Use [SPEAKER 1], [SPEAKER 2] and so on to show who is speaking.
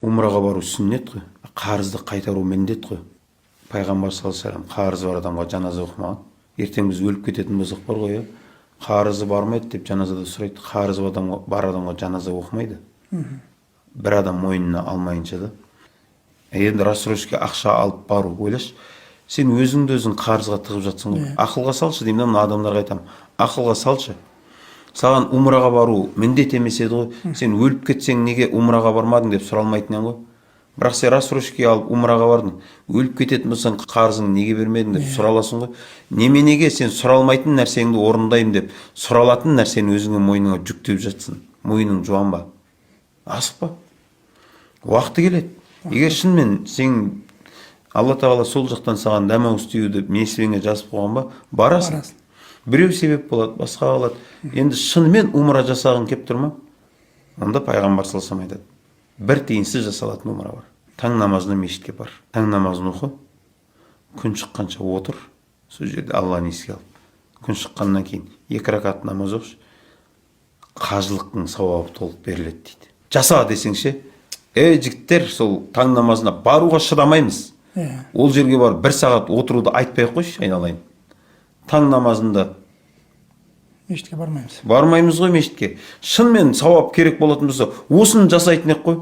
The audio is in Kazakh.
[SPEAKER 1] Умраға бару сүннет қой, қарызды қайтару міндет қой. Пайғамбар саллаллаху алейхи вассалам қарызы бар адамға жаназа оқымаған. Ертең біз өліп кететін болсақ бар ғой, қарызы бармайды деп жаназада сұрайды. Қарызы бар адамға жаназа оқымайды. Бір адам мойнына алмайынша да. Енді рассрочка ақша алып бару, ойлашы. Сен өзіңді өзің қарызға тығып жатсың ғой. Ақылға салшы деймін, мына адамдарға айтамын. Ақылға салшы. Саған умраға бару міндет емес еді ғой. Сен өліп кетсең неге умраға бармадың деп сұралмайтын ғой. Бірақ сен рассрочка алып умраға бардың. Өліп кететін болсаң қарызыңды неге бермедің деп сұраласың ғой. Неменеге сен сұралмайтын нәрсеңді орындаймын деп сұралатын нәрсені өзіңе мойныңа жүктеп жатсың. Мойның жуан ба? Асық па? Уақыты келеді. Егер шынымен сен Алла тағала сол жақтан саған дәмау істеуді несібеңе жазып қойған ба, барасың. Біреу себеп болады, басқа қалады. Енді шынымен умра жасағың кеп тұр ма? Онда пайғамбар саллаллаху алейхи айтады. Бір тиынсыз жасалатын умра бар. Таң намазына мешітке бар. Таң намазын оқы. Күн шыққанша отыр. Сол жерде Алланы еске алып. Күн шыққаннан кейін 2 ракат намаз оқшы. Қажылықтың сауабы толық беріледі дейді. Жаса десеңше, жігіттер сол таң намазына баруға шыдамаймыз. Ол жерге барып 1 сағат отыруды айтпай қойшы, айналайын. Таң намазында
[SPEAKER 2] мешітке бармаймыз.
[SPEAKER 1] Бармаймыз ғой мешітке. Шынымен сауап керек болатын болса, осыны жасайтын ек қой.